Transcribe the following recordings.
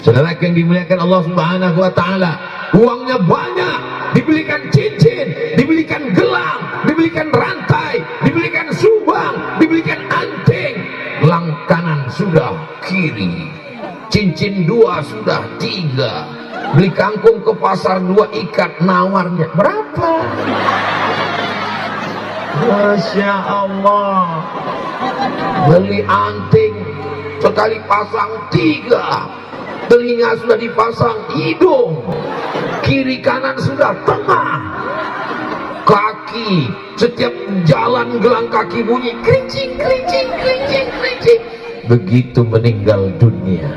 Saudara yang dimuliakan Allah Subhanahu wa taala, uangnya banyak, dibelikan cincin, dibelikan gelang, dibelikan rantai, dibelikan subang, dibelikan anting. Gelang kanan sudah, kiri. Cincin 2 sudah, 3. Beli kangkung ke pasar 2 ikat, nawarnya berapa? Masya Allah. Beli anting sekali pasang 3. Telinga sudah dipasang, hidung kiri kanan sudah, tengah, kaki setiap jalan gelang kaki bunyi kerincing kerincing kerincing kerincing. Begitu meninggal dunia,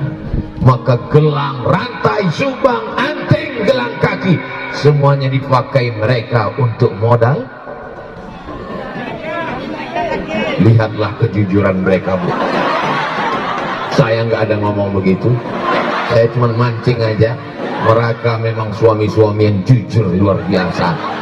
maka gelang, rantai, subang, anting, gelang kaki semuanya dipakai mereka untuk modal. Lihatlah kejujuran mereka, Bu. Saya nggak ada ngomong begitu, saya cuma mancing aja. Mereka memang suami-suami yang jujur luar biasa.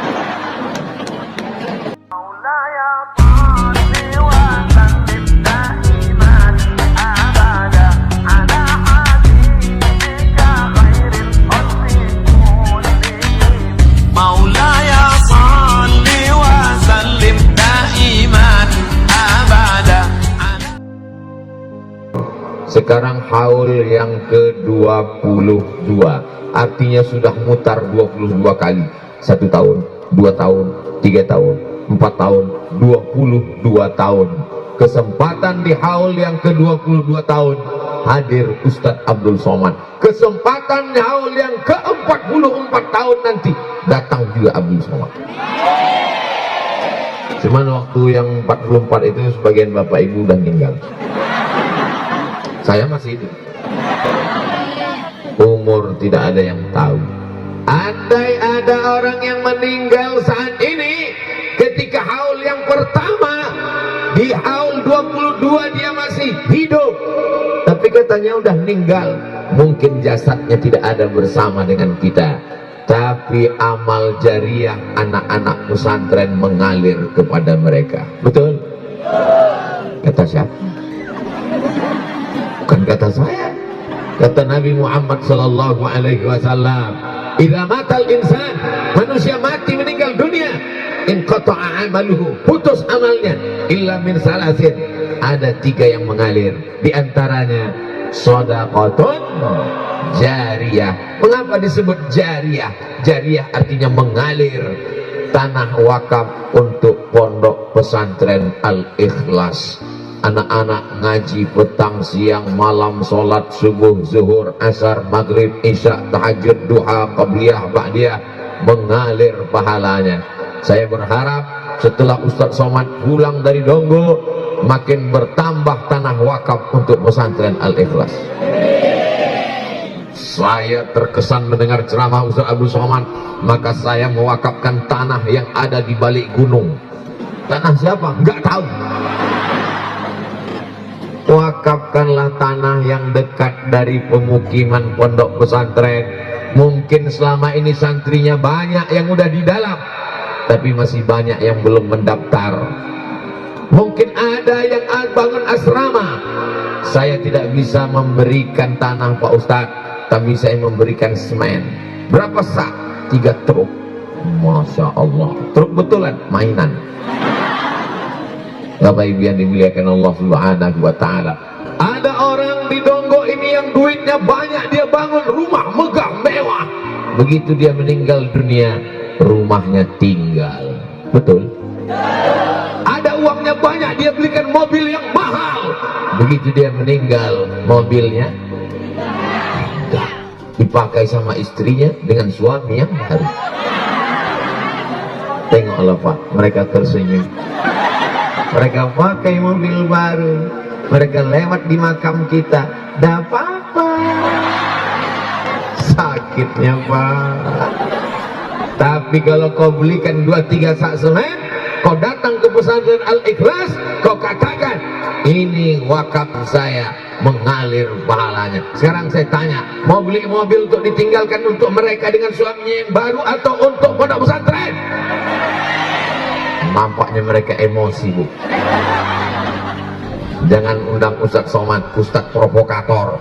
Sekarang haul yang ke-22, artinya sudah mutar 22 kali. 1 tahun, 2 tahun, 3 tahun, 4 tahun, 22 tahun. Kesempatan di haul yang ke-22 tahun hadir Ustadz Abdul Somad. Kesempatan di haul yang ke-44 tahun nanti datang juga Abdul Somad. Cuman waktu yang 44 itu sebagian bapak ibu udah meninggal. Saya masih hidup. Umur tidak ada yang tahu. Andai ada orang yang meninggal saat ini ketika haul yang pertama, di haul 22 dia masih hidup, tapi katanya udah meninggal, mungkin jasadnya tidak ada bersama dengan kita, tapi amal jariah anak-anak pesantren mengalir kepada mereka. Betul? Kata siapa? Bukan kata saya, kata Nabi Muhammad sallallahu alaihi wasallam, "Idza matal insan," manusia mati meninggal dunia, "inqata'a amaluhu," putus amalnya, "illa min salasin," ada 3 yang mengalir, di antaranya shadaqatun jariyah. Mengapa disebut jariyah? Jariyah artinya mengalir, tanah wakaf untuk pondok pesantren Al-Ikhlas. Anak-anak ngaji petang, siang, malam, sholat subuh, zuhur, asar, maghrib, isya, tahajud, duha, qabliyah, ba'diyah, mengalir pahalanya. Saya berharap setelah Ustadz Somad pulang dari Donggo, makin bertambah tanah wakaf untuk pesantren Al-Ikhlas. Saya terkesan mendengar ceramah Ustadz Abdul Somad, maka saya mewakafkan tanah yang ada di balik gunung. Tanah siapa? Enggak tahu. Wakafkanlah tanah yang dekat dari pemukiman pondok pesantren. Mungkin selama ini santrinya banyak yang udah di dalam, tapi masih banyak yang belum mendaftar. Mungkin ada yang bangun asrama. Saya tidak bisa memberikan tanah Pak Ustadz, tapi saya memberikan semen. Berapa sak? 3 truk. Masya Allah, truk betulan, mainan. Bapak Ibu yang dimuliakan Allah Subhanahu wa taala. Ada orang di Donggo ini yang duitnya banyak, dia bangun rumah megah mewah. Begitu dia meninggal dunia, rumahnya tinggal. Betul? Ada uangnya banyak, dia belikan mobil yang mahal. Begitu dia meninggal, mobilnya dipakai sama istrinya dengan suami yang baru. Tengoklah Pak, mereka tersenyum. Mereka pakai mobil baru, mereka lewat di makam kita, dah apa-apa. Sakitnya Pak. Tapi kalau kau belikan 2-3 sak semen, kau datang ke pesantren Al-Ikhlas, kau katakan, ini wakaf saya, mengalir pahalanya. Sekarang saya tanya, mau beli mobil untuk ditinggalkan untuk mereka dengan suaminya yang baru atau untuk pondok pesantren? Nampaknya mereka emosi, Bu. Jangan undang Ustadz Somad, Ustadz provokator.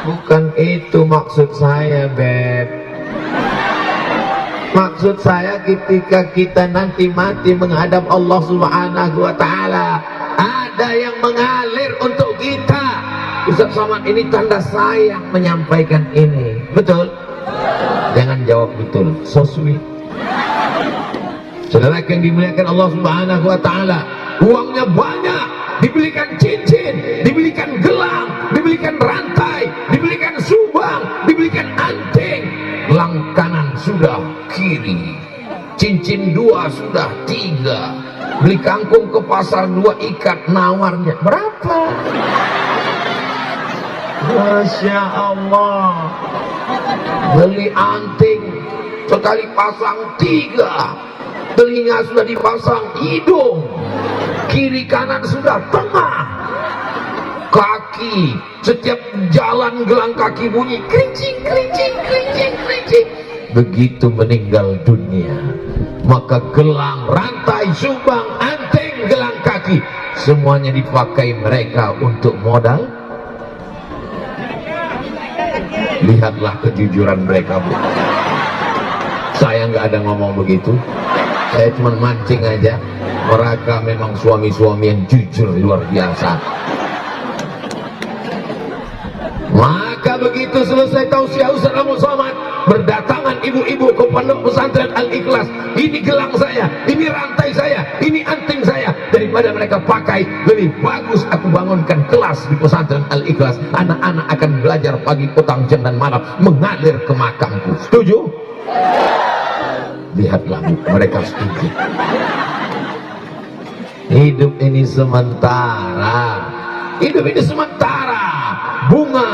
bukan itu maksud saya, Beb. Maksud saya ketika kita nanti mati menghadap Allah Subhanahu wa Ta'ala, ada yang mengalir untuk kita. Ustaz Somad, ini tanda sayang menyampaikan ini. Betul? Jangan jawab betul, so sweet. Saudara yang dimuliakan Allah Subhanahu wa Ta'ala, uangnya banyak, dibelikan cincin, dibelikan gelang, dibelikan rantai, dibelikan subang, dibelikan anting. Gelang kanan sudah, kiri, cincin 2 sudah, 3. Beli kangkung ke pasar 2 ikat, nawarnya berapa? Masya Allah. Beli anting sekali pasang 3, telinga sudah dipasang hidung, kiri kanan sudah, tengah, kaki setiap jalan gelang kaki bunyi kerincing kerincing kerincing kerincing. Begitu meninggal dunia, maka gelang, rantai, subang, anting, gelang kaki semuanya dipakai mereka untuk modal. Lihatlah kejujuran mereka, Bu. Saya nggak ada ngomong begitu, saya cuma mancing aja. Mereka memang suami-suami yang jujur luar biasa. Maka begitu selesai tausiah Ustaz Abdul Somad, berdatangan ibu-ibu ke pondok pesantren Al-Ikhlas. Ini gelang saya, ini rantai saya, ini anting saya. Daripada mereka pakai, lebih bagus aku bangunkan kelas di pesantren Al-Ikhlas. Anak-anak akan belajar pagi, petang, siang dan malam, mengalir ke makamku. Setuju? Lihatlah, mereka setuju. Hidup ini sementara. Hidup ini sementara. Bunga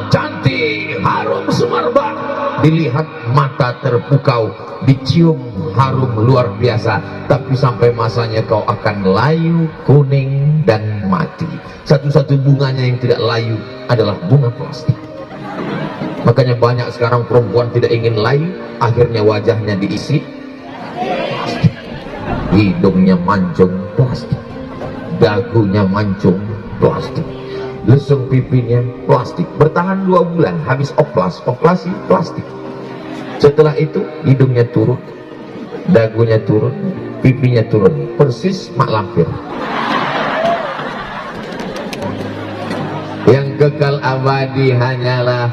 cantik, harum semerbak, dilihat mata terpukau, dicium harum luar biasa, tapi sampai masanya kau akan layu, kuning dan mati. Satu-satu bunganya yang tidak layu adalah bunga plastik. Makanya banyak sekarang perempuan tidak ingin layu, akhirnya wajahnya diisi plastik, hidungnya mancung plastik, dagunya mancung plastik, lesung pipinya plastik. Bertahan 2 bulan, habis operasi plastik. Setelah itu hidungnya turun, dagunya turun, pipinya turun, persis mak lampir. Yang kekal abadi hanyalah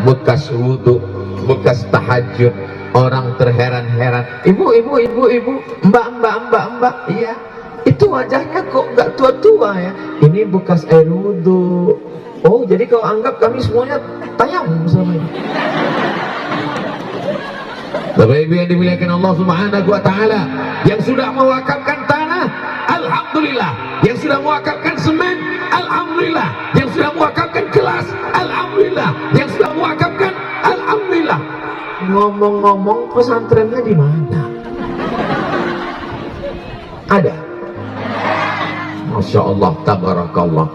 bekas wudhu, bekas tahajud. Orang terheran-heran, ibu, mbak, iya, itu wajahnya kok gak tua-tua ya? Ini bekas air wudhu. Oh, jadi kau anggap kami semuanya tayamum sama ini? Bapak Ibu yang dimuliakan Allah Subhanahu wa Ta'ala, yang sudah mewakafkan tanah, alhamdulillah. Yang sudah mewakafkan semen, alhamdulillah. Yang sudah mewakafkan kelas, alhamdulillah. Yang sudah mewakafkan, alhamdulillah. Ngomong-ngomong, pesantrennya di mana? Ada? Masya Allah, tabarakallah,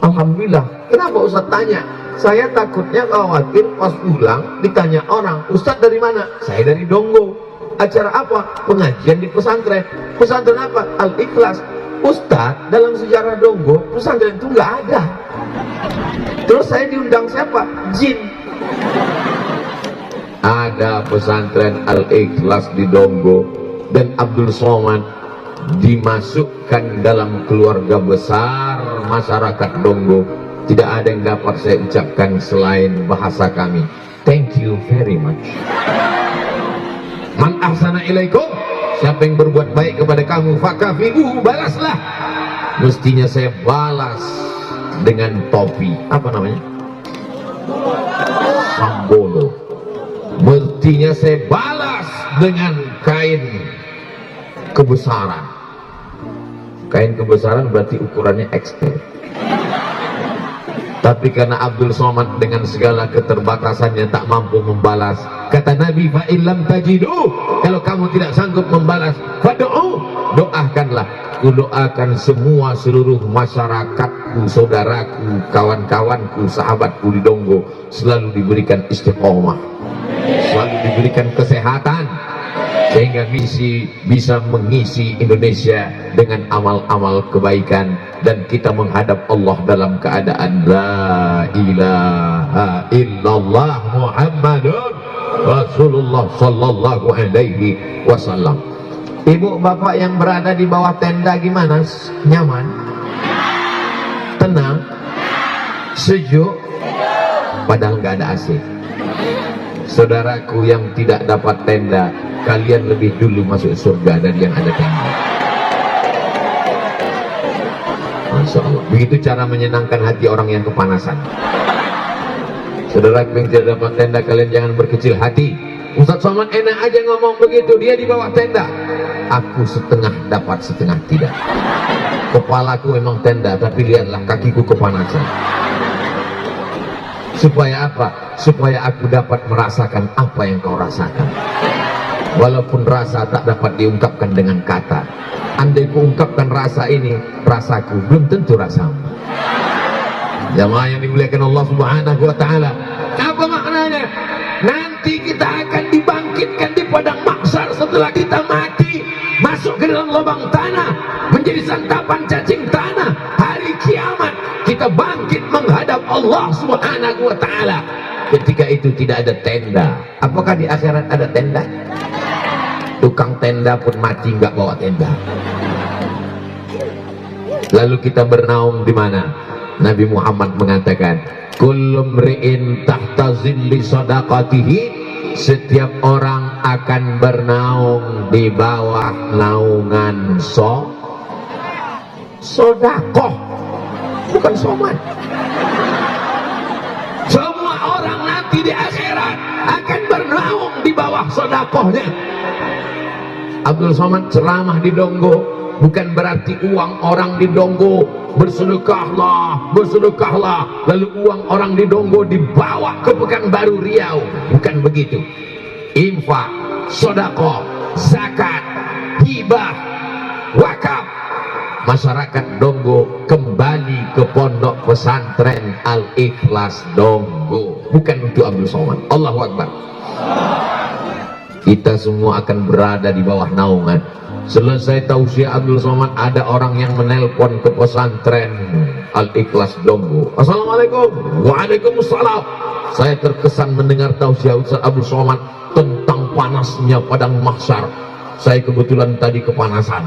alhamdulillah. Kenapa Ustaz tanya? Saya takutnya khawatir pas pulang ditanya orang, Ustaz dari mana? Saya dari Donggo. Acara apa? Pengajian di pesantren. Pesantren apa? Al-Ikhlas. Ustaz, dalam sejarah Donggo pesantren itu nggak ada. Terus saya diundang siapa? Jin. Ada pesantren Al-Ikhlas di Donggo, dan Abdul Somad dimasukkan dalam keluarga besar masyarakat Donggo. Tidak ada yang dapat saya ucapkan selain bahasa kami. Thank you very much. Man ahsana ilaikum, siapa yang berbuat baik kepada kamu, fakafi'uhu, balaslah. Mestinya saya balas dengan topi, apa namanya? Sambolo. Mestinya saya balas dengan kain kebesaran. Kain kebesaran berarti ukurannya XL. Tapi karena Abdul Somad dengan segala keterbatasannya tak mampu membalas, kata Nabi, fa illam tajidu, kalau kamu tidak sanggup membalas, fad'u, doakanlah. Kudoakan semua seluruh masyarakat, saudaraku, kawan-kawanku, sahabatku di Donggo selalu diberikan istiqomah, selalu diberikan kesehatan, sehingga bisa mengisi Indonesia dengan amal-amal kebaikan, dan kita menghadap Allah dalam keadaan la ilaha ilaha illallah Muhammadun Rasulullah sallallahu alaihi wasallam. Ibu bapak yang berada di bawah tenda gimana? Nyaman? Tenang? Sejuk? Padahal nggak ada AC. Saudaraku yang tidak dapat tenda, kalian lebih dulu masuk surga dari yang ada tenda. Masya Allah. Begitu cara menyenangkan hati orang yang kepanasan. Saudaraku yang tidak dapat tenda, kalian jangan berkecil hati. Ustaz Somad enak aja ngomong begitu, dia di bawah tenda. Aku setengah dapat, setengah tidak. Kepalaku memang tenda, tapi lihatlah kakiku kepanasan. Supaya apa? Supaya aku dapat merasakan apa yang kau rasakan. Walaupun rasa tak dapat diungkapkan dengan kata. Andai ku ungkapkan rasa ini, rasaku belum tentu rasamu. Jamaah yang dimuliakan Allah Subhanahu wa taala. Apa maknanya? Nanti kita akan dibangkitkan di padang mahsyar setelah kita mati, masuk ke dalam lubang tanah, menjadi santapan cacing tanah. Hari kiamat kita bangkit menghadap Allah Subhanahu wa taala. Ketika itu tidak ada tenda. Apakah di akhirat ada tenda? Tukang tenda pun mati nggak bawa tenda. Lalu kita bernaung di mana? Nabi Muhammad mengatakan, kullu mri'in tahta zilli sadaqatihi, setiap orang akan bernaung di bawah naungan sodakoh, bukan soman. Semua orang nanti di akhirat akan bernaung di bawah sodakohnya. Abdul Somad ceramah di Donggo, bukan berarti uang orang di Donggo bersedekahlah, bersedekahlah, lalu uang orang di Donggo dibawa ke Pekanbaru Riau, bukan begitu. Infak, sedekah, zakat, hibah, wakaf, masyarakat Donggo kembali ke pondok pesantren Al-Ikhlas Donggo, bukan untuk Abdul Somad. Allahu Akbar. Kita semua akan berada di bawah naungan. Selesai tausiah Abdul Somad, ada orang yang menelpon ke pesantren Al-Ikhlas Donggo. Assalamualaikum. Waalaikumsalam. Saya terkesan mendengar tausiah Ustaz Abdul Somad tentang panasnya padang mahsyar. Saya kebetulan tadi kepanasan,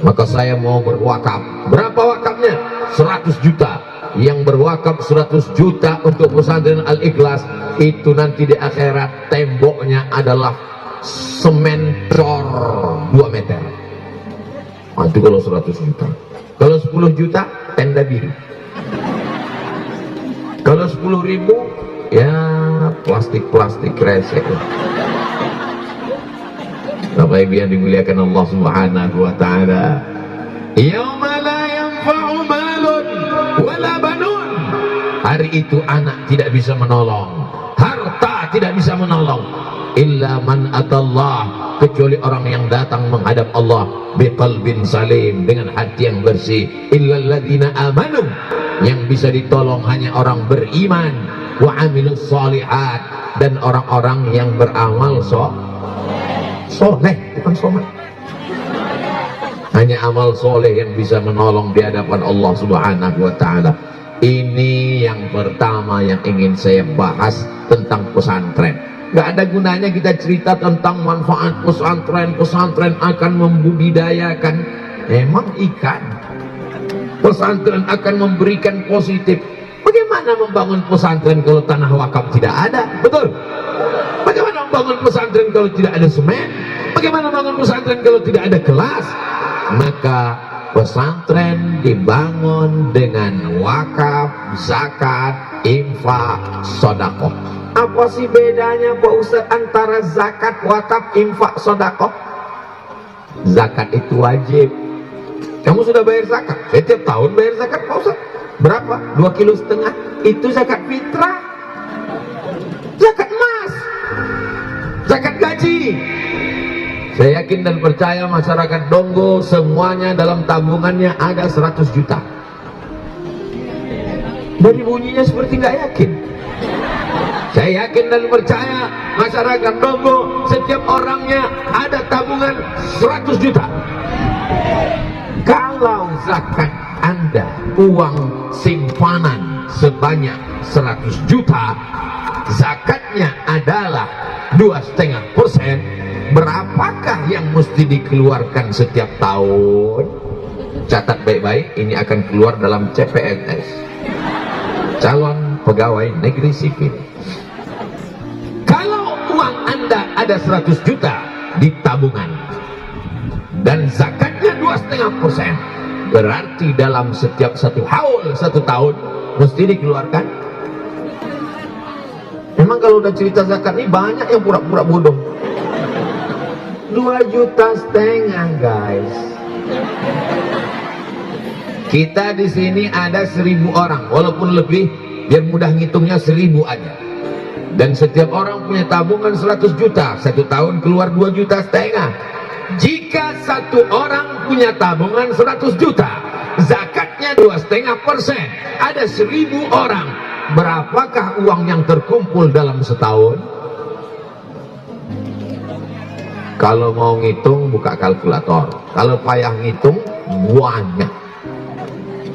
maka saya mau berwakaf. Berapa wakafnya? 100 juta. Yang berwakaf 100 juta untuk pesantren Al-Ikhlas, itu nanti di akhirat temboknya adalah semen cor 2 meter. Itu kalau 100 juta. Kalau 10 juta tenda biru. Kalau 10.000 ya plastik-plastik resek. Bapak Ibu yang dimuliakan Allah Subhanahu wa taala. Yauma la yanfa'u malun wala banun. Hari itu anak tidak bisa menolong, harta tidak bisa menolong, illa man atallah, kecuali orang yang datang menghadap Allah biqalbin salim, dengan hati yang bersih. Illal ladzina amanu, yang bisa ditolong hanya orang beriman, wa amilus sholihat, dan orang-orang yang beramal soleh, bukan somat. Hanya amal soleh yang bisa menolong di hadapan Allah Subhanahu wa taala. Ini yang pertama yang ingin saya bahas tentang pesantren. Gak ada gunanya kita cerita tentang manfaat pesantren. Pesantren akan membudidayakan emang ikan. Pesantren akan memberikan positif. Bagaimana membangun pesantren kalau tanah wakaf tidak ada? Betul? Bagaimana membangun pesantren kalau tidak ada semen? Bagaimana membangun pesantren kalau tidak ada kelas? Maka pesantren dibangun dengan wakaf, zakat, infak, sedekah. Apa sih bedanya Pak Ustaz antara zakat, wakaf, infak, sedekah? Zakat itu wajib. Kamu sudah bayar zakat? Setiap tahun bayar zakat Pak Ustaz. Berapa? 2,5 kilo. Itu zakat fitrah. Zakat emas. Zakat gaji. Saya yakin dan percaya masyarakat Donggo semuanya dalam tabungannya ada 100 juta. Dari bunyinya seperti nggak yakin. Saya yakin dan percaya masyarakat Donggo setiap orangnya ada tabungan 100 juta. Kalau zakat Anda, uang simpanan sebanyak 100 juta, zakatnya adalah 2,5%, berapakah yang mesti dikeluarkan setiap tahun? Catat baik-baik, ini akan keluar dalam CPNS, calon pegawai negeri sipil. Kalau uang Anda ada 100 juta di tabungan dan zakatnya 2,5%, berarti dalam setiap satu haul, satu tahun mesti dikeluarkan. Memang kalau udah cerita zakat ini banyak yang pura-pura bodoh. 2,5 juta guys. Kita di sini ada 1.000 orang, walaupun lebih, biar mudah ngitungnya 1.000 aja. Dan setiap orang punya tabungan 100 juta, satu tahun keluar 2,5 juta. Jika satu orang punya tabungan 100 juta, zakatnya 2,5%, ada 1.000 orang, berapakah uang yang terkumpul dalam setahun? Kalau mau ngitung buka kalkulator, kalau payah ngitung banyak.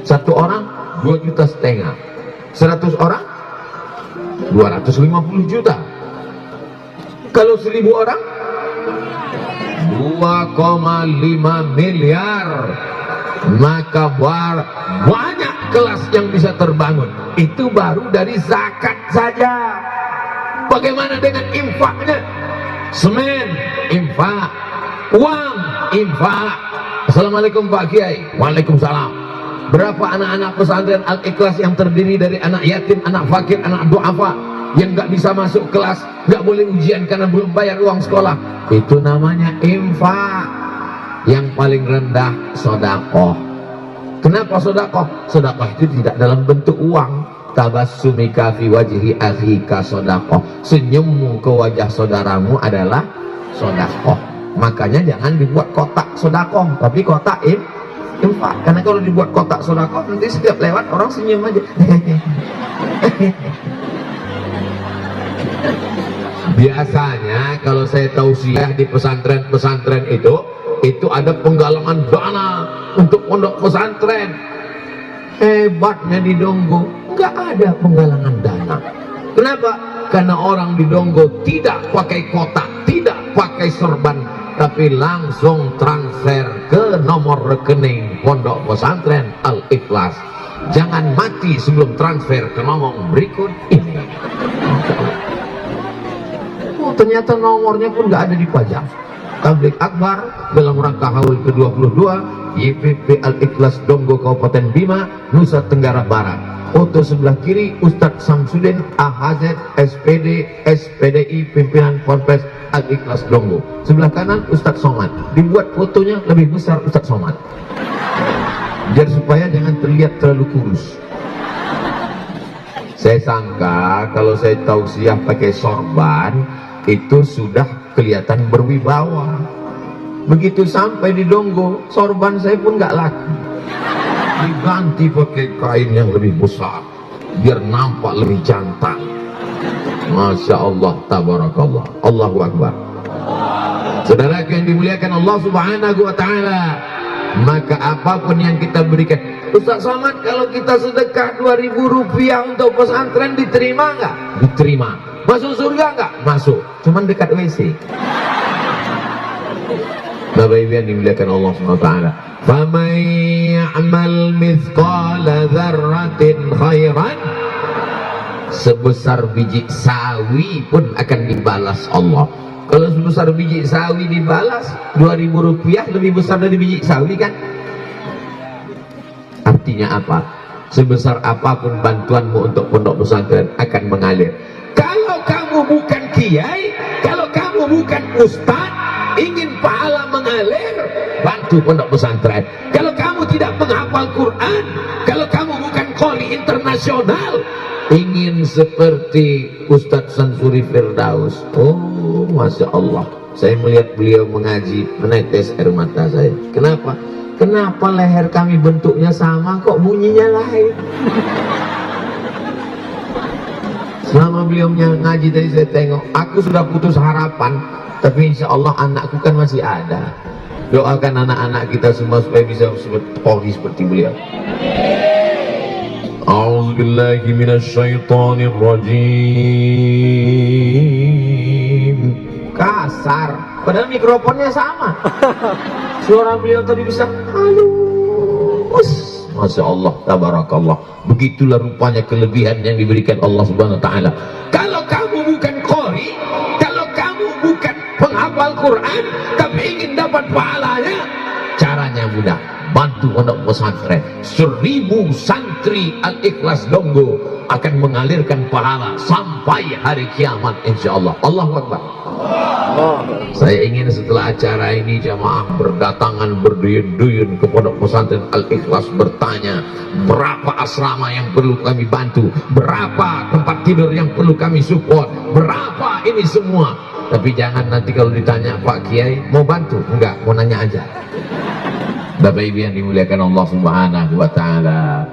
Satu orang 2,5 juta, 100 orang 250 juta. Kalau 1.000 orang 2,5 miliar. Maka banyak kelas yang bisa terbangun. Itu baru dari zakat saja. Bagaimana dengan infaknya? Semen, infak. Uang, infak. Assalamualaikum Pak Kiai. Waalaikumsalam. Berapa anak-anak pesantren Al-Ikhlas yang terdiri dari anak yatim, anak fakir, anak duafa, yang nggak bisa masuk kelas, nggak boleh ujian karena belum bayar uang sekolah? Itu namanya infak. Yang paling rendah sodakoh. Kenapa sodakoh? Sodakoh itu tidak dalam bentuk uang. Tabassumika fi wajhi akhika sodakoh. Senyummu ke wajah saudaramu adalah sodakoh. Makanya jangan dibuat kotak sodakoh, tapi kotak infak. Karena kalau dibuat kotak sodakoh, nanti setiap lewat orang senyum aja. Biasanya kalau saya tausiah di pesantren-pesantren itu ada penggalangan dana untuk pondok pesantren. Hebatnya di Donggo nggak ada penggalangan dana. Kenapa? Karena orang di Donggo tidak pakai kotak, tidak pakai serban, tapi langsung transfer ke nomor rekening pondok pesantren Al-Ikhlas. Jangan mati sebelum transfer ke nomor berikut ini. Oh, ternyata nomornya pun nggak ada dipajang. Tablik Akbar dalam rangka haul ke-22 YPP Al-Ikhlas Donggo Kabupaten Bima, Nusa Tenggara Barat. Foto sebelah kiri Ustadz Samsudin AHZ SPD SPDI pimpinan Ponpes Al-Ikhlas Donggo. Sebelah kanan Ustadz Somad. Dibuat fotonya lebih besar Ustadz Somad, biar supaya jangan terlihat terlalu kurus. Saya sangka kalau saya tausiah pakai sorban itu sudah kelihatan berwibawa. Begitu sampai di Donggo, sorban saya pun nggak laku. Diganti pakai kain yang lebih besar, biar nampak lebih jantan. Masya Allah, tabarakallah, Allahu Akbar. Saudara yang dimuliakan Allah Subhanahu Wa Taala, maka apapun yang kita berikan, Ustaz Somad, kalau kita sedekah 2.000 rupiah untuk pesantren diterima nggak? Diterima. Masuk surga nggak? Masuk. Cuman dekat WC. Bapak Ibu yang dimuliakan Allah Subhanahu Wa Taala, faman ya'mal mithqala dzarratin khairan, sebesar biji sawi pun akan dibalas Allah. Kalau sebesar biji sawi dibalas 2.000 rupiah, lebih besar dari biji sawi kan? Artinya apa? Sebesar apapun bantuanmu untuk pondok pesantren akan mengalir. Kalau kamu bukan kiai, kalau kamu bukan ustaz, ingin pahala mengalir, bantu pondok pesantren. Kalau kamu tidak menghafal Quran, kalau kamu bukan qori internasional, ingin seperti Ustadz Sansuri Firdaus, oh Masya Allah, saya melihat beliau mengaji, menetes air mata saya. Kenapa? Kenapa leher kami bentuknya sama, kok bunyinya lain? Selama beliau ngaji tadi saya tengok, aku sudah putus harapan, tapi insya Allah anakku kan masih ada. Doakan anak-anak kita semua supaya bisa seperti beliau. billahi minasyaitonir rajim. Kasar, padahal mikrofonnya sama. Suara beliau tadi bisa halus. Masya Allah, tabarakallah. Begitulah rupanya kelebihan yang diberikan Allah Subhanahu Wa Taala. Kalau kamu bukan qori, kalau kamu bukan penghafal Quran, tapi ingin dapat pahalanya, caranya mudah. Bantu pondok pesantren. 1000 santri Al-Ikhlas Donggo akan mengalirkan pahala sampai hari kiamat, insya Allah. Allahu Akbar. Saya ingin setelah acara ini jamaah berdatangan berduyun-duyun ke pondok pesantren Al-Ikhlas bertanya, berapa asrama yang perlu kami bantu, berapa tempat tidur yang perlu kami support, berapa ini semua. Tapi jangan nanti kalau ditanya, Pak Kiai mau bantu? Enggak, mau nanya aja. Bapak Ibu yang dimuliakan Allah Subhanahu Wa Taala,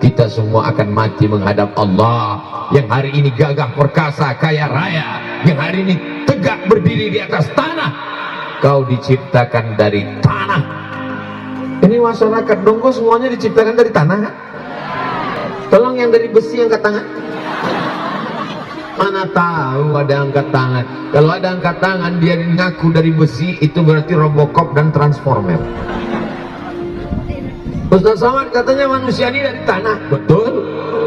kita semua akan mati menghadap Allah yang hari ini gagah perkasa kaya raya, yang hari ini tegak berdiri di atas tanah. Kau diciptakan dari tanah. Ini masyarakat Donggo semuanya diciptakan dari tanah kan? Tolong yang dari besi angkat tangan. Mana tahu ada angkat tangan. Kalau ada angkat tangan dia ngaku dari besi, itu berarti Robocop dan Transformer. Ustaz Somad katanya manusia ini dari tanah. Betul.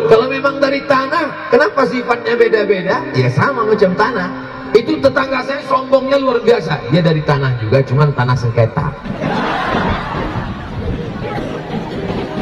Kalau memang dari tanah, kenapa sifatnya beda-beda? Ya sama macam tanah. Itu tetangga saya sombongnya luar biasa. Dia dari tanah juga, cuman tanah sengketa.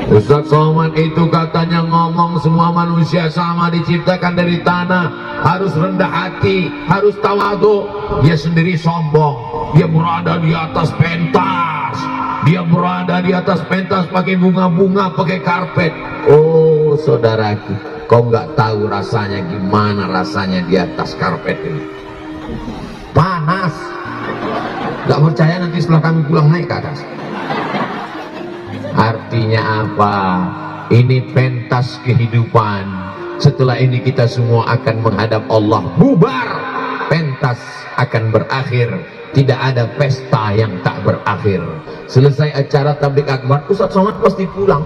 Ustaz Somad itu katanya ngomong semua manusia sama, diciptakan dari tanah, harus rendah hati, harus tawadu. Dia sendiri sombong. Dia berada di atas pentas. Dia berada di atas pentas pakai bunga-bunga, pakai karpet. Oh saudaraku, kau nggak tahu rasanya gimana rasanya di atas karpet ini. Panas. Nggak percaya nanti setelah kami pulang naik ke atas. Artinya apa? Ini pentas kehidupan. Setelah ini kita semua akan menghadap Allah. Bubar. Pentas akan berakhir. Tidak ada pesta yang tak berakhir. Selesai acara tabligh akbar, Ustaz Somad pasti pulang.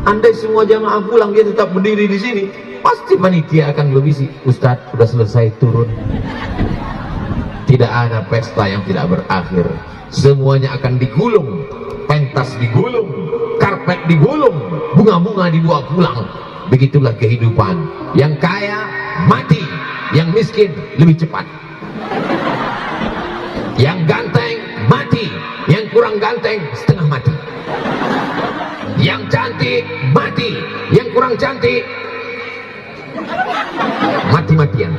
Andai semua jamaah pulang, dia tetap berdiri di sini, pasti panitia akan berbisik, Ustaz sudah selesai turun. Tidak ada pesta yang tidak berakhir. Semuanya akan digulung. Pentas digulung, karpet digulung, bunga-bunga dibawa pulang. Begitulah kehidupan. Yang kaya mati, yang miskin lebih cepat. Yang ganteng mati, yang kurang ganteng setengah mati. Yang cantik mati, yang kurang cantik mati-matian.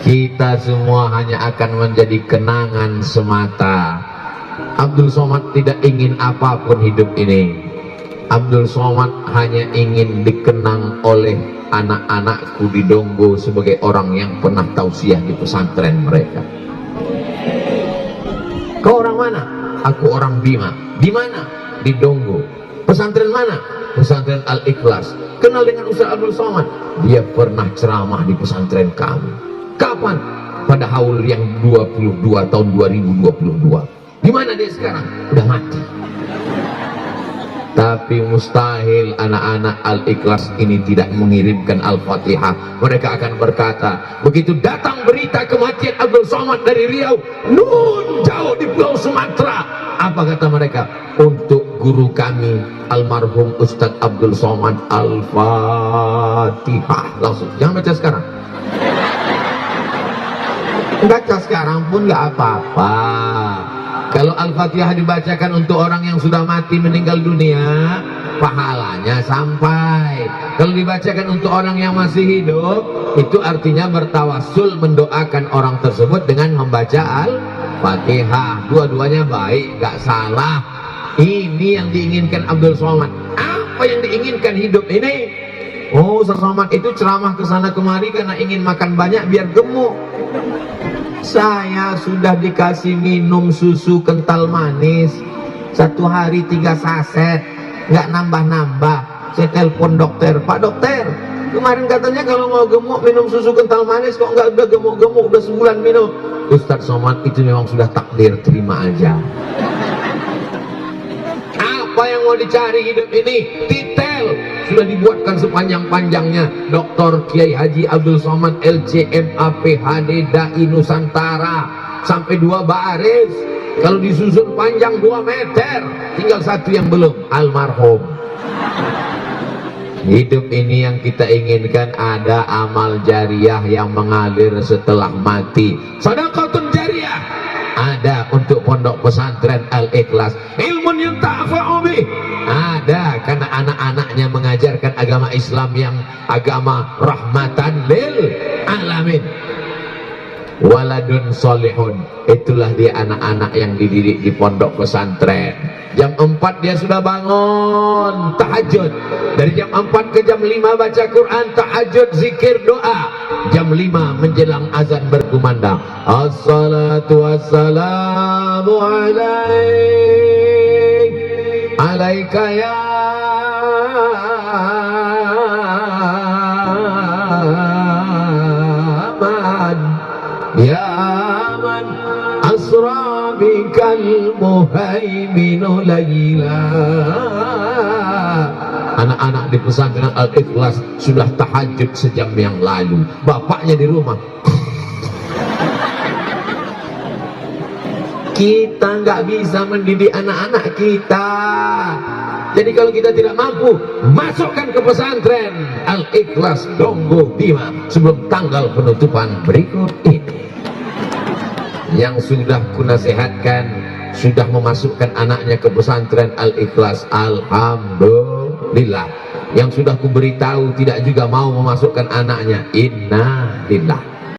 Kita semua hanya akan menjadi kenangan semata. Abdul Somad tidak ingin apapun hidup ini. Abdul Somad hanya ingin dikenang oleh anak-anakku di Donggo sebagai orang yang pernah tausiah di pesantren mereka. Kau orang mana? Aku orang Bima. Di mana? Di Donggo. Pesantren mana? Pesantren Al-Ikhlas. Kenal dengan Ustaz Abdul Somad? Dia pernah ceramah di pesantren kami. Kapan? Pada haul yang 22 tahun 2022. Di mana dia sekarang? Udah mati. Tapi mustahil anak-anak Al-Ikhlas ini tidak mengirimkan Al-Fatihah. Mereka akan berkata, begitu datang berita kematian Abdul Somad dari Riau, nun jauh di Pulau Sumatera, apa kata mereka? Untuk guru kami almarhum Ustadz Abdul Somad, Al-Fatihah. Langsung, jangan baca sekarang. Baca sekarang pun nggak apa-apa. Kalau Al-Fatihah dibacakan untuk orang yang sudah mati meninggal dunia, pahalanya sampai. Kalau dibacakan untuk orang yang masih hidup, itu artinya bertawassul mendoakan orang tersebut dengan membaca Al-Fatihah. Dua-duanya baik, gak salah. Ini yang diinginkan Abdul Somad. Apa yang diinginkan hidup ini? Oh, Ustaz Somad itu ceramah ke sana kemari karena ingin makan banyak biar gemuk. Saya sudah dikasih minum susu kental manis 1 hari 3 saset, nggak nambah-nambah. Saya telepon dokter, Pak dokter, kemarin katanya kalau mau gemuk minum susu kental manis, kok nggak udah gemuk-gemuk, udah sebulan minum. Ustaz Somad itu memang sudah takdir, terima aja. Apa yang mau dicari hidup ini? Titel. sudah dibuatkan sepanjang-panjangnya. Dr. Kiai Haji Abdul Somad LCMA PhD Dai Nusantara, sampai 2 baris. Kalau disusun panjang 2 meter, tinggal 1 yang belum, almarhum. Hidup ini yang kita inginkan ada amal jariah yang mengalir setelah mati. Sedekahun jariah ada untuk pondok pesantren Al-Ikhlas. Ilmun yang ta'fa'u bih ada karena anak-anaknya mengajarkan agama Islam yang agama rahmatan lil alamin. Waladun solihun, itulah dia anak-anak yang dididik di pondok pesantren. Jam 4 dia sudah bangun tahajud. Dari jam 4 ke jam 5 baca Quran, tahajud, zikir, doa. Jam 5 menjelang azan berkumandang, assalatu wassalamu alaika ya man, ya man asra bikal muhaiminu layla. Anak-anak di pesantren Al-Ikhlas sudah tahajud sejam yang lalu. Bapaknya di rumah. Kita nggak bisa mendidik anak-anak kita. Jadi kalau kita tidak mampu, masukkan ke pesantren Al-Ikhlas Donggo Bima sebelum tanggal penutupan berikut ini. Yang sudah kunasehatkan, sudah memasukkan anaknya ke pesantren Al-Ikhlas, alhamdulillah. Yang sudah kuberitahu tidak juga mau memasukkan anaknya, inna lillah.